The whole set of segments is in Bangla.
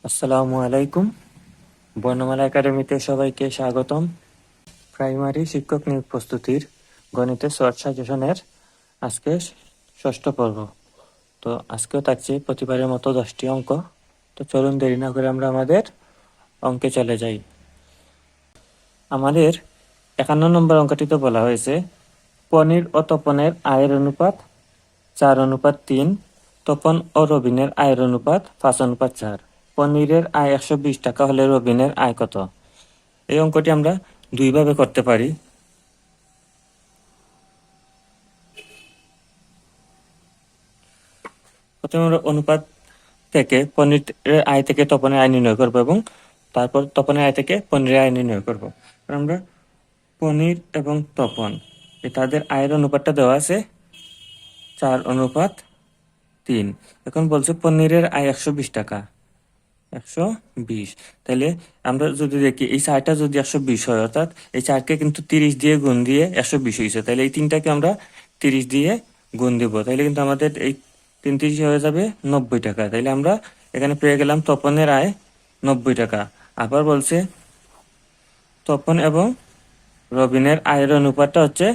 আসসালামু আলাইকুম। বর্ণমালা একাডেমিতে সবাইকে স্বাগতম। প্রাইমারি শিক্ষক নিয়োগ প্রস্তুতির গণিতের শর্ট সাজেশনের আজকে ষষ্ঠ পর্ব। তো আজকেও থাকছে প্রতিবারের মতো 10টি অঙ্ক। তো চলুন দেরি না করে আমরা আমাদের অঙ্কে চলে যাই। আমাদের 51 নম্বর অঙ্কটিতে বলা হয়েছে পনির ও তপনের আয়ের অনুপাত 4:3, তপন ও রবিনের আয়ের অনুপাত 5:4। পনিরের আয় 120 টাকা হলে রবিনের আয় কত? এই অঙ্কটি আমরা দুইভাবে করতে পারি। প্রথমে আমরা অনুপাত থেকে পনিরের আয় থেকে তপনের আয় নির্ণয় করব এবং তারপর তপনের আয় থেকে পনিরের আয় নির্ণয় করব। আমরা পনির এবং তপন তাদের আয়ের অনুপাতটা দেওয়া আছে 4:3। এখন বলছে পনিরের আয় 120 টাকা, 120। তাহলে আমরা যদি দেখি এই 4টা যদি 120 হয়, অর্থাৎ এই 4কে কিন্তু 30 দিয়ে গুণ দিয়ে 120 হয়েছে, তাহলে এই 3টাকে আমরা 30 দিয়ে গুণ দিব, তাহলে কিন্তু আমাদের এই 3 হয়ে যাবে 90 টাকা। তাইলে আমরা এখানে পেয়ে গেলাম তপনের আয় 90 টাকা। আবার বলছে তপন এবং রবিনের আয়ের অনুপাতটা হচ্ছে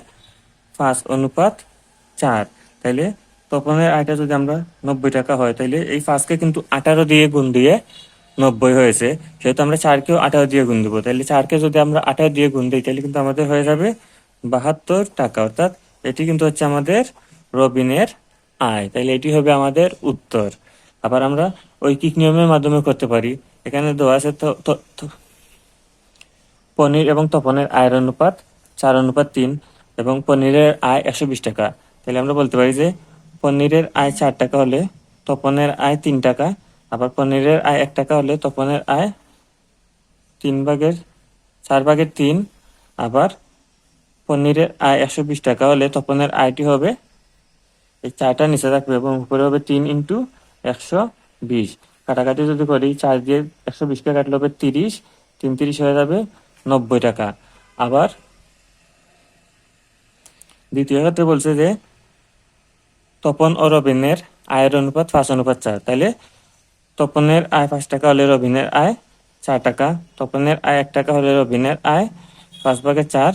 5:4। তাইলে তপনের আয়টা যদি আমরা 90 টাকা হয়, তাইলে এই 5কে কিন্তু 18 দিয়ে গুণ দিয়ে 90 হয়েছে, সেহেতু আমরা 4কেও 18 দিয়ে গুণ দিব। তাহলে 4কে যদি আমরা 18 দিয়ে গুণ দিই, তাহলে কিন্তু আমাদের হয়ে যাবে 72 টাকা। অর্থাৎ এটি কিন্তু হচ্ছে আমাদের রবিনের আয়। তাহলে এটি হবে আমাদের উত্তর। আবার আমরা ঐকিক নিয়মের মাধ্যমে করতে পারি। এখানে দেওয়া আছে পনির এবং তপনের আয়ের অনুপাত 4:3 এবং পনিরের আয় 120 টাকা। তাহলে আমরা বলতে পারি যে পনিরের আয় 4 টাকা হলে তপনের আয় 3 টাকা, আবার পনিরের আয় 1 টাকা হলে তপনের আয় 4/3, আবার পনিরের আয় 120 টাকা হলে তপনের আয়টি হবে, এই 4টা নিচে থাকবে এবং উপরে হবে 3 × 120। কাটাকাটি যদি করি, 4 দিয়ে 120কে কাটলে হবে 30, 3 30 হয়ে যাবে 90 টাকা। আবার দ্বিতীয় ক্ষেত্রে বলছে যে তপন ও রবিনের আয়ের অনুপাত 5:4। তাহলে তপনের আয় 5 টাকা হলে রবিনের আয় 4 টাকা, তপনের আয় 1 টাকা হলে রবিনের আয় 5/4।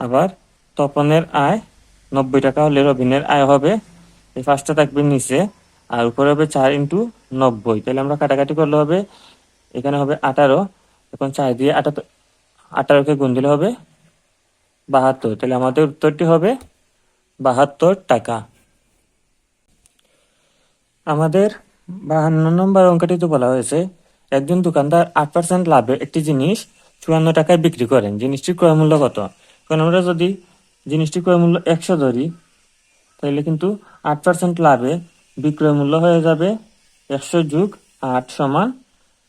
আবার তপনের আয় 90 টাকা হলে রবিনের আয় হবে, এই 5টা থাকবে নিচে আর উপরে হবে 4 × 90। তাহলে আমরা কাটাকাটি করলে হবে, এখানে হবে 18, এখন 4 দিয়ে 18কে গুণ দিলে হবে 72। তাহলে আমাদের উত্তরটি হবে 72 টাকা। আমাদের 52 নম্বর অঙ্কটিতে বলা হয়েছে একজন দোকানদার 8% লাভে একটি জিনিস 54 টাকায় বিক্রি করেন, জিনিসটির ক্রয় মূল্য কত? কারণ আমরা যদি জিনিসটির ক্রয় মূল্য 100 ধরি, তাহলে কিন্তু 8% লাভে বিক্রয় মূল্য হয়ে যাবে 100 + 8 =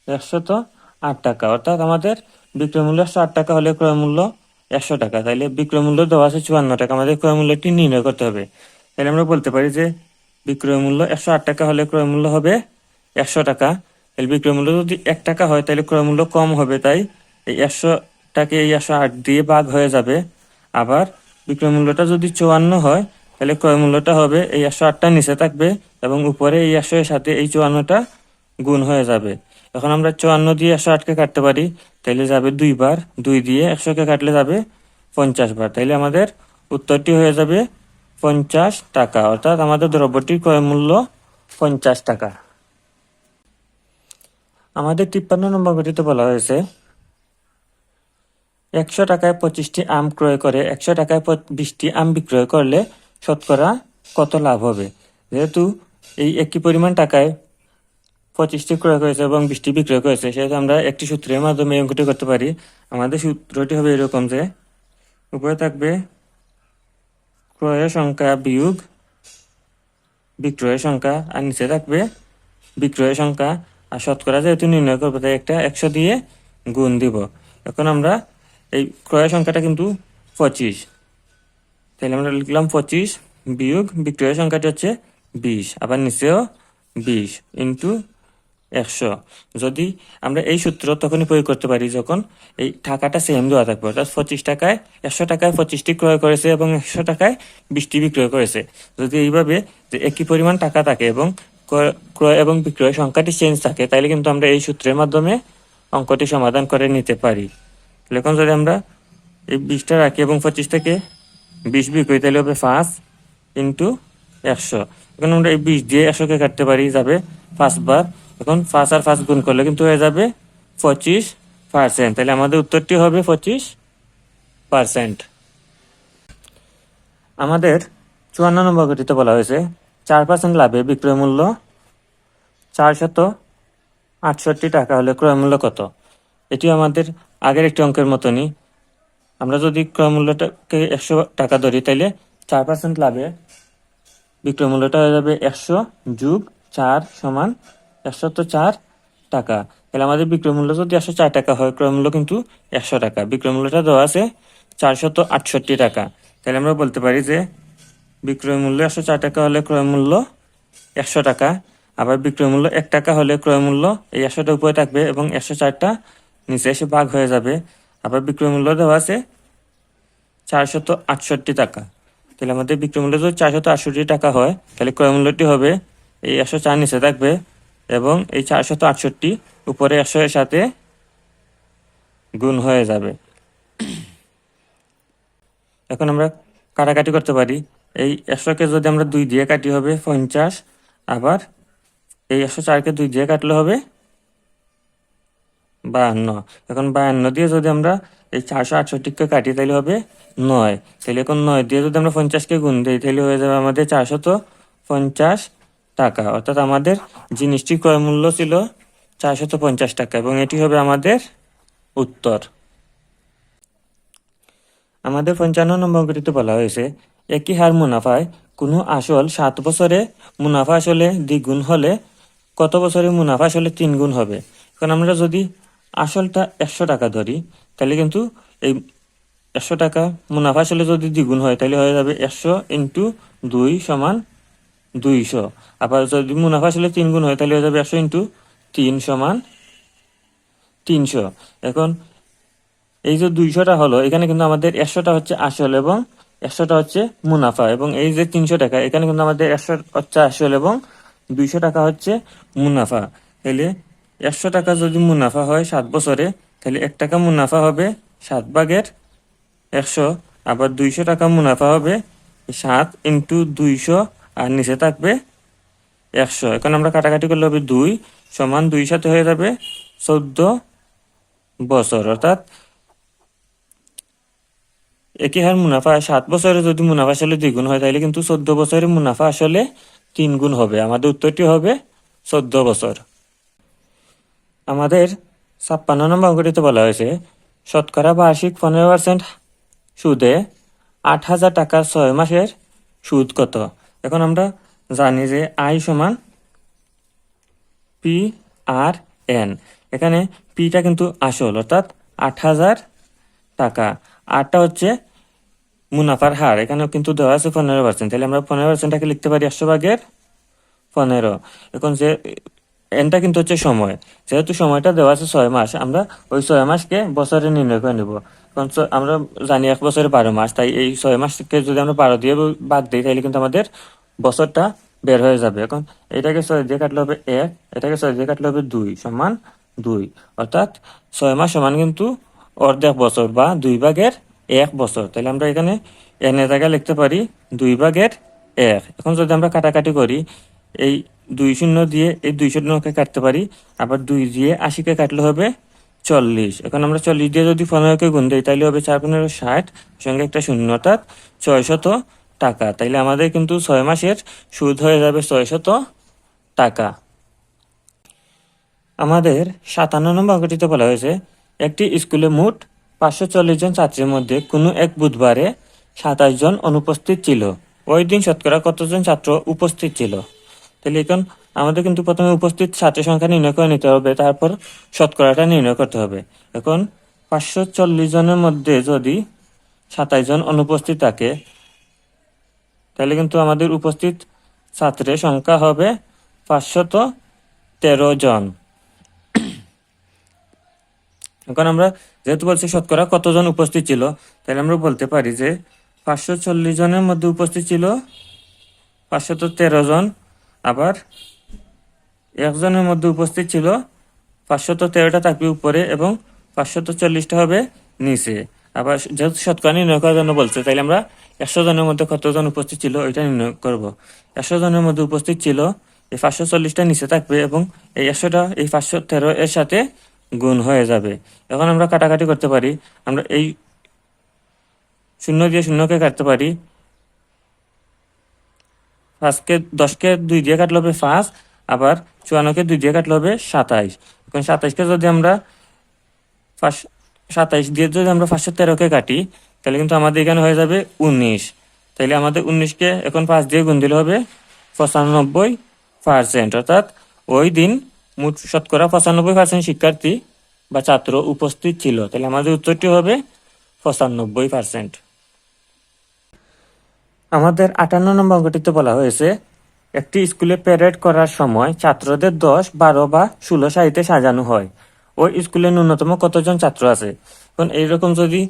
108 টাকা। অর্থাৎ আমাদের বিক্রয় মূল্য 108 টাকা হলে ক্রয় মূল্য 100 টাকা। তাইলে বিক্রয় মূল্য দেওয়া আছে 54 টাকা, আমাদের ক্রয় মূল্যটি নির্ণয় করতে হবে। তাহলে আমরা বলতে পারি যে বিক্রয় মূল্য 108 টাকা হলে ক্রয় মূল্য হবে 100 টাকা। তাহলে বিক্রয় মূল্য যদি 1 টাকা হয়, তাহলে ক্রয় মূল্য কম হবে, তাই এই 100টাকে এই 108 দিয়ে ভাগ হয়ে যাবে। আবার বিক্রয় মূল্যটা যদি 54 হয়, তাহলে ক্রয় মূল্যটা হবে এই 108টা নিচে থাকবে এবং উপরে এই 100 এর সাথে এই 54টা গুণ হয়ে যাবে। এখন আমরা 54 দিয়ে 108কে কাটতে পারি, তাহলে যাবে 2 বার, 2 দিয়ে 100কে কাটলে যাবে 50 বার। তাইলে আমাদের উত্তরটি হয়ে যাবে 50 টাকা। অর্থাৎ আমাদের দ্রব্যটির ক্রয় মূল্য 50 টাকা। আমাদের 53 নম্বর গতিতে বলা হয়েছে 100 টাকায় 25টি আম ক্রয় করে 100 টাকায় 20টি আম বিক্রয় করলে শতকরা কত লাভ হবে? যেহেতু এই একই পরিমাণ টাকায় 25টি ক্রয় করেছে এবং 20টি বিক্রয় করেছে, সেহেতু আমরা একটি সূত্রের মাধ্যমে এই অঙ্কটি করতে পারি। আমাদের সূত্রটি হবে এরকম যে উপরে থাকবে ক্রয়ের সংখ্যা বিয়োগ বিক্রয়ের সংখ্যা, আর নিচে থাকবে বিক্রয়ের সংখ্যা। আর শতকরা যেহেতু নির্ণয় করবো, তাই একটা 100 দিয়ে গুণ দিব। এখন আমরা এই ক্রয়ের সংখ্যাটা কিন্তু 25, তাহলে আমরা লিখলাম 25 বিয়োগ বিক্রয়ের সংখ্যাটি হচ্ছে 20, আবার নিচেও 20 × 100। যদি আমরা এই সূত্র তখনই প্রয়োগ করতে পারি যখন এই টাকাটা সেম দেওয়া থাকবে, অর্থাৎ 25 টাকায় 100 টাকায় 25টি ক্রয় করেছে এবং 100 টাকায় 20টি বিক্রয় করেছে। যদি এইভাবে যে একই পরিমাণ টাকা থাকে এবং ক্রয় এবং বিক্রয় সংখ্যাটি চেঞ্জ থাকে, তাহলে কিন্তু আমরা এই সূত্রের মাধ্যমে অঙ্কটি সমাধান করে নিতে পারি। এখন যদি আমরা এই 20টা রাখি এবং 25 থেকে 20 বিয়োগ করি, তাহলে হবে 5 ইন্টু 100। এখন আমরা এই 20 দিয়ে 100কে কাটতে পারি, যাবে 5 বার। এখন 5 আর 5 গুণ করলে কিন্তু হয়ে যাবে 25%। তাহলে আমাদের উত্তরটি হবে 25%। আমাদের 54 নম্বর গতিতে বলা হয়েছে 4% লাভে বিক্রয় মূল্য 468 টাকা হলে ক্রয় মূল্য কত। এটি আমাদের আগের একটি অঙ্কের মতনই। আমরা যদি ক্রয় মূল্যটাকে 100 টাকা ধরি, তাইলে 4% লাভে বিক্রয় মূল্যটা হয়ে যাবে 100 যোগ 4 সমান 104 টাকা। তাহলে আমাদের বিক্রয় মূল্য যদি 104 টাকা হয়, ক্রয় মূল্য কিন্তু 100 টাকা। বিক্রয় মূল্যটা দেওয়া আছে 468 টাকা। তাহলে আমরা বলতে পারি যে বিক্রয় মূল্য 104 টাকা হলে ক্রয় মূল্য 100 টাকা। আবার বিক্রয় মূল্য 1 টাকা হলে ক্রয় মূল্য এই 100টা উপরে থাকবে এবং 104টা নিচে এসে ভাগ হয়ে যাবে। আবার বিক্রয় মূল্য দেওয়া আছে 468 টাকা। তাহলে আমাদের বিক্রয় মূল্য যদি 468 টাকা হয়, তাহলে ক্রয় মূল্যটি হবে এই 104 নিচে থাকবে এবং এই 468 উপরে 100 এর সাথে গুণ হয়ে যাবে। এখন আমরা কাটাকাটি করতে পারি। এই 100কে যদি আমরা 2 দিয়ে কাটি হবে 50। আবার এই 104কে 2 দিয়ে কাটলে হবে 52। এখন 52 দিয়ে যদি আমরা এই 468কে কাটি, তাহলে হবে 9। তাহলে এখন 9 দিয়ে যদি আমরা 50কে গুণ দিই, তাহলে হয়ে যাবে আমাদের 450 টাকা। অর্থাৎ আমাদের জিনিসটির ক্রয় মূল্য ছিল 450 টাকা এবং এটি হবে আমাদের উত্তর। আমাদের 55 নম্বর অঙ্কটিতে বলা হয়েছে একই হার মুনাফায় কোনো আসল 7 বছরে মুনাফা আসলে দ্বিগুণ হলে কত বছরে মুনাফা আসলে 3 গুণ হবে। এখন আমরা যদি আসলটা 100 টাকা ধরি, তাহলে কিন্তু এই 100 টাকা মুনাফা আসলে যদি দ্বিগুণ হয়, তাহলে হয়ে যাবে 100 ইন্টু 2 সমান 200। আবার যদি মুনাফা আসলে 3 গুণ হয়, তাহলে হয়ে যাবে 100 ইন্টু 3 সমান 300। এখন এই যে 200টা হলো, এখানে কিন্তু আমাদের 100টা হচ্ছে আসল এবং 100টা হচ্ছে মুনাফা, এবং এই যে 300 টাকা, এখানে কিন্তু আমাদের 100 হচ্ছে আসল এবং 200 টাকা হচ্ছে মুনাফা। তাহলে 100 টাকা যদি মুনাফা হয় 7 বছরে, তাহলে 1 টাকা মুনাফা হবে 7 ভাগের 100। আবার 200 টাকা মুনাফা হবে 7 ইন্টু 200 আর নিচে থাকবে 100। এখন আমরা কাটাকাটি করলে হবে 2 সমান 2 সাথে হয়ে যাবে 14 বছর। অর্থাৎ একই হার মুনাফা 7 বছরে যদি মুনাফা আসলে 2 গুণ হয়, তাহলে কিন্তু 14 বছরে মুনাফা আসলে 3 গুণ হবে। আমাদের উত্তরটি হবে 14 বছর। আমাদের 56 নম্বর অঙ্কটিতে বলা হয়েছে শতকরা বার্ষিক 15% সুদে 8,000 টাকা 6 মাসের সুদ কত। এখন আমরা জানি যে আই সমান পি আর এন। এখানে পিটা কিন্তু আসল, অর্থাৎ 8,000 টাকা। আরটা হচ্ছে মুনাফার হার, এখানেও কিন্তু দেওয়া আছে 15%। তাহলে আমরা 15%টাকে লিখতে পারি 100 ভাগের 15। এখন যে এনটা কিন্তু হচ্ছে সময়, যেহেতু সময়টা দেওয়া আছে 6 মাস, আমরা ওই 6 মাসকে বছরে নির্ণয় করে নেব। কারণ আমরা জানি 1 বছরে 12 মাস, তাই এই 6 মাসকে যদি আমরা 12 দিয়ে বাদ দিই, তাহলে কিন্তু আমাদের বছরটা বের হয়ে যাবে। এখন এটাকে 6 দিয়ে কাটলে হবে 1, এটাকে 6 দিয়ে কাটলে হবে 2 সমান 2। অর্থাৎ 6 মাস সমান কিন্তু অর্ধেক বছর বা 2 ভাগের 1 বছর। তাহলে আমরা এখানে এন এর জায়গায় লিখতে পারি 2 ভাগের 1। এখন যদি আমরা কাটাকাটি করি, এই 2 শূন্য দিয়ে এই 200কে কাটতে পারি, আবার 2 দিয়ে 80কে কাটলে হবে 40। এখন আমরা 40 দিয়ে যদি 15কে গুণ দিই, তাহলে হবে 4 15 60, সঙ্গে একটা শূন্য, অর্থাৎ 600 টাকা। তাইলে আমাদের কিন্তু 6 মাসের সুদ হয়ে যাবে 600 টাকা। আমাদের 57 নম্বর অঙ্কটিতে বলা হয়েছে একটি স্কুলে মোট 540 জন ছাত্রের মধ্যে কোনো এক বুধবারে 27 জন অনুপস্থিত ছিল। ওই দিন শতকরা কতজন ছাত্র উপস্থিত ছিল। তাহলে এখন আমাদের কিন্তু প্রথমে উপস্থিত ছাত্রের সংখ্যা নির্ণয় করে নিতে হবে, তারপর শতকরাটা নির্ণয় করতে হবে। এখন 540 জনের মধ্যে যদি 27 জন অনুপস্থিত থাকে, তাহলে কিন্তু আমাদের উপস্থিত ছাত্রের সংখ্যা হবে 513 জন। এখন আমরা যেহেতু বলছি শতকরা কতজন উপস্থিত ছিল, তাহলে আমরা বলতে পারি যে 540 জনের মধ্যে উপস্থিত ছিল 513 জন। আবার একজনের মধ্যে উপস্থিত ছিল 513টা থাকবে উপরে এবং 540টা হবে নিচে। আবার যেহেতু শতকরা নির্ণয় করার জন্য বলছে, তাইলে আমরা 100 জনের মধ্যে কতজন উপস্থিত ছিল ওইটা নির্ণয় করব। 100 জনের মধ্যে উপস্থিত ছিল, এই 540টা নিচে থাকবে এবং এই 100টা এই 513 এর সাথে গুণ হয়ে যাবে। এখন আমরা কাটাকাটি করতে পারি। আমরা এই শূন্য দিয়ে শূন্যকে কাটতে পারি। 10কে 2 দিয়ে কাটলে হবে 5, আবার 54কে 2 দিয়ে কাটলে হবে 27। এখন 27কে যদি আমরা 27 দিয়ে যদি আমরা 513কে কাটি, তাহলে কিন্তু আমাদের এখানে হয়ে যাবে 19। তাহলে আমাদের 19কে এখন 5 দিয়ে গুণ দিলে হবে 95%। অর্থাৎ ওই দিন মোট শতকরা 95% শিক্ষার্থী বা ছাত্র উপস্থিত ছিল। তাহলে আমাদের উত্তরটি হবে 95%। আমাদের 58 নম্বর অঙ্কটিতে বলা হয়েছে, একটি স্কুলে প্যারেড করার সময় ছাত্রদের 10, 12 বা 16 সারিতে সাজানো হয়। ওই স্কুলে ন্যূনতম কতজন ছাত্র আছে? এখন এইরকম যদি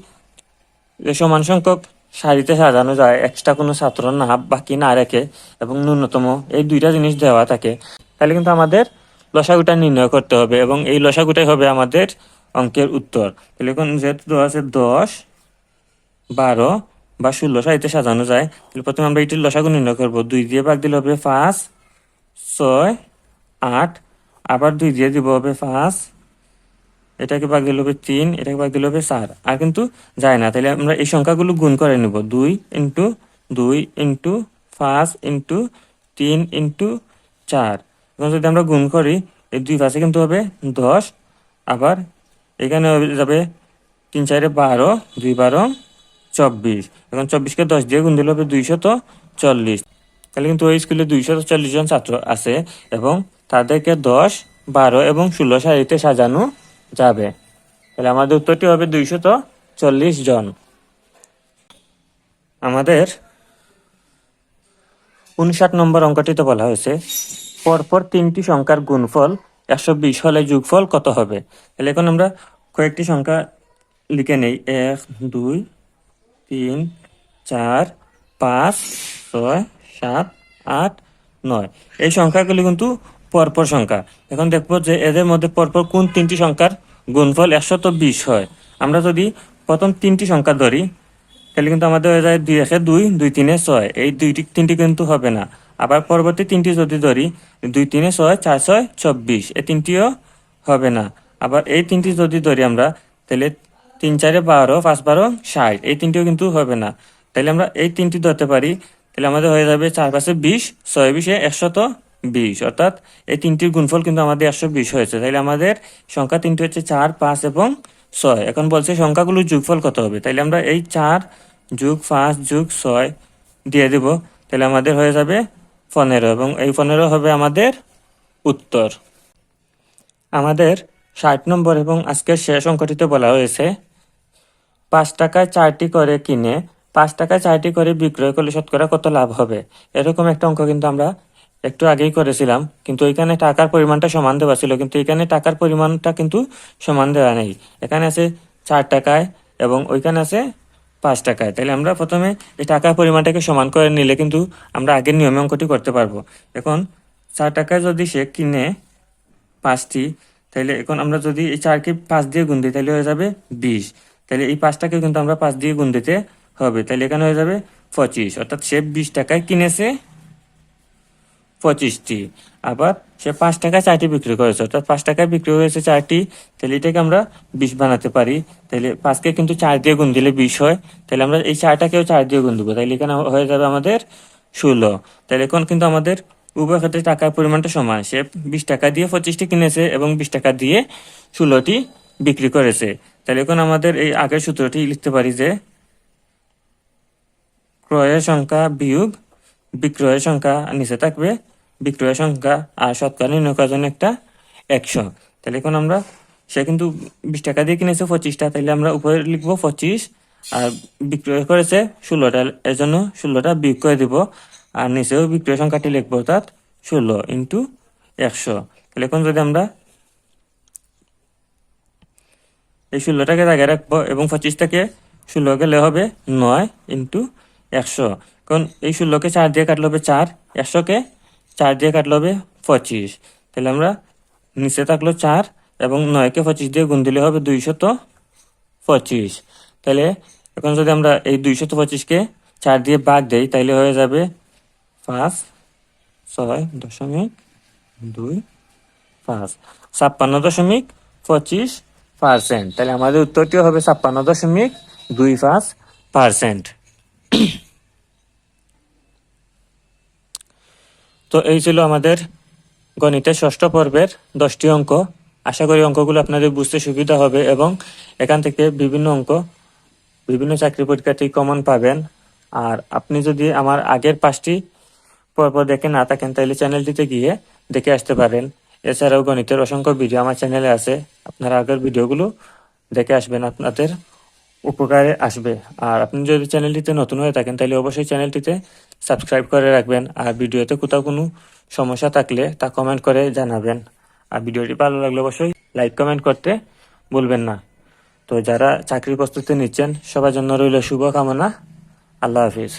সমান সংখ্যক সারিতে সাজানো যায়, এক্সট্রা কোনো ছাত্র না বাকি না রেখে, এবং ন্যূনতম এই দুইটা জিনিস দেওয়া থাকে, তাহলে কিন্তু আমাদের লসাগুটা নির্ণয় করতে হবে এবং এই লসাগুটাই হবে আমাদের অঙ্কের উত্তর। তাহলে এখন যেহেতু দেওয়া আছে 10, 12 বা 16 সারিতে সাজানো যায়, তাহলে প্রথমে আমরা এটির লসাগু নির্ণয় করবো। 2 দিয়ে ভাগ দিলে হবে 5, 6, 8, আবার 2 দিয়ে দিব হবে 5, এটাকে ভাগ দিলে হবে 3, এটাকে ভাগ দিলে হবে 4। আর কিন্তু যায় না, তাহলে আমরা এই সংখ্যাগুলো গুণ করে নেব। 2 ইন্টু 2 ইন্টু 5 ইন্টু 3 ইন্টু 4। এখন যদি আমরা গুণ করি, এই 2 পাশে কিন্তু হবে 10, আবার এখানে যাবে 3 4 12, 2 12 24। এখন 24কে 10 দিয়ে গুণ দিলে হবে 240। তাহলে কিন্তু ওই স্কুলে 240 জন ছাত্র আছে এবং তাদেরকে 10, 12 এবং 16 সারিতে সাজানো যাবে। তাহলে আমাদের উত্তরটি হবে 240 জন। আমাদের 59 নম্বর অঙ্কটিতে বলা হয়েছে, পরপর 3টি সংখ্যার গুণফল 120 হলে যোগফল কত হবে? তাহলে এখন আমরা কয়েকটি সংখ্যা লিখে নেই। 1, 2, 3, 4, 5, 6, 7, 8, 9। এই সংখ্যাগুলি কিন্তু পরপর সংখ্যা। এখন দেখবো যে এদের মধ্যে পরপর কোন 3টি সংখ্যার গুণফল 120 হয়। আমরা যদি প্রথম 3টি সংখ্যা ধরি, তাহলে কিন্তু আমাদের হয়ে যায় 2 1 2, 2 3 6। এই 3টি কিন্তু হবে না। আবার পরবর্তী 3টি যদি ধরি, 2 3 6, 4 6 24, এই 3টিও হবে না। আবার এই 3টি যদি ধরি আমরা, তাহলে 3 4 12, 5 12 60, এই 3টিও কিন্তু হবে না। তাহলে আমরা এই 3টি ধরতে পারি। তাহলে আমাদের হয়ে যাবে 4 5 20, 6 20 120। অর্থাৎ এই 3টির গুণফল কিন্তু আমাদের 120 হয়েছে। তাহলে আমাদের সংখ্যা 3টি হচ্ছে 4, 5 এবং 6। এখন বলছে সংখ্যাগুলোর যোগফল কত হবে। তাহলে আমরা এই 4 যোগ 5 যোগ 6 দিয়ে দেব। তাহলে আমাদের হয়ে যাবে 15 এবং এই 15 হবে আমাদের উত্তর। আমাদের 60 নম্বর এবং আজকের শেষ অঙ্কটিতে বলা হয়েছে, 5 টাকায় 4টি করে কিনে 5 টাকায় 4টি করে বিক্রয় করলে শতকরা কত লাভ হবে? এরকম একটা অঙ্ক কিন্তু আমরা একটু আগেই করেছিলাম, কিন্তু এখানে টাকার পরিমাণটা সমান দেওয়া ছিল, কিন্তু এখানে টাকার পরিমাণটা কিন্তু সমান দেওয়া নেই। এখানে আছে 4 টাকায় এবং ওইখানে আছে 5 টাকায়। তাহলে আমরা প্রথমে এই টাকার পরিমাণটাকে সমান করে নিলে কিন্তু আমরা আগের নিয়মে অঙ্কটি করতে পারবো। এখন 4 টাকায় যদি সে কিনে 5টি, তাহলে এখন আমরা যদি এই 4কে 5 দিয়ে গুণ দিই, তাহলে হয়ে যাবে 20। তাহলে এই 5টাকে কিন্তু আমরা 5 দিয়ে গুণ দিতে হবে। তাহলে এখানে হয়ে যাবে 25। অর্থাৎ সে 20 টাকায় কিনেছে 25টি। আবার সে 5 টাকায় 4টি বিক্রি করেছে, অর্থাৎ 5 টাকায় বিক্রি হয়েছে 4টি। তাহলে এটাকে আমরা 20 বানাতে পারি। তাহলে 5কে কিন্তু 4 দিয়ে গুণ দিলে 20 হয়। তাহলে আমরা এই 4টাকেও 4 দিয়ে গুণ দেবো। তাহলে এখানে হয়ে যাবে আমাদের 16। তাহলে এখন কিন্তু আমাদের উভয় ক্ষেত্রে টাকার পরিমাণটা সমান। সে 20 টাকা দিয়ে 25টি কিনেছে এবং 20 টাকা দিয়ে 16টি বিক্রি করেছে। তাহলে এখন আমাদের এই আগের সূত্রটি লিখতে পারি যে, ক্রয়ের সংখ্যা বিয়োগ বিক্রয়ের সংখ্যা নিচে থাকবে, বিক্রয়ের সংখ্যা আর শতকরা নির্ণয় করার জন্য একটা 100। তাহলে এখন আমরা, সে কিন্তু 20 টাকা দিয়ে কিনেছে 25টা, তাহলে আমরা উপরে লিখবো 25, আর বিক্রয় করেছে 16টা, এর জন্য 16টা বিয়োগ করে দিব, আর নিচেও বিক্রয় সংখ্যাটি লিখবো, অর্থাৎ 16 ইন্টু 100। তাহলে এখন যদি আমরা এই 16টাকে জায়গায় রাখবো এবং 25টাকে 16 গেলে হবে 9 ইন্টু 100। কারণ এই 16কে 4 দিয়ে কাটলে হবে 4, 100কে 4 দিয়ে কাটলে হবে 25। তাহলে আমরা নিচে থাকলো 4 এবং 9কে 25 দিয়ে গুণ দিলে হবে 225। তাহলে এখন যদি আমরা এই 225কে 4 দিয়ে ভাগ দেই তাহলে হয়ে যাবে 5.6.25, 56.25%। তাহলে আমাদের উত্তরটিও হবে 56.25%। তো এই ছিল আমাদের গণিতের ষষ্ঠ পর্বের 10টি অঙ্ক। আশা করি অঙ্কগুলো আপনাদের বুঝতে সুবিধা হবে এবং এখান থেকে বিভিন্ন অঙ্ক বিভিন্ন চাকরি পরীক্ষার্থী কমন পাবেন। আর আপনি যদি আমার আগের 5টি পর্ব দেখে না থাকেন তাহলে চ্যানেলটিতে গিয়ে দেখে আসতে পারেন। এছাড়াও গণিতের অসংখ্য ভিডিও আমার চ্যানেলে আছে, আপনারা আগের ভিডিওগুলো দেখে আসবেন, আপনাদের উপকারে আসবে। আর আপনি যদি চ্যানেলটিতে নতুন হয়ে থাকেন তাহলে অবশ্যই চ্যানেলটিতে সাবস্ক্রাইব করে রাখবেন। আর ভিডিওতে কোথাও কোনো সমস্যা থাকলে তা কমেন্ট করে জানাবেন। আর ভিডিওটি ভালো লাগলে অবশ্যই লাইক কমেন্ট করতে ভুলবেন না। তো যারা চাকরির প্রস্তুতি নিচ্ছেন সবার জন্য রইল শুভকামনা। আল্লাহ হাফিজ।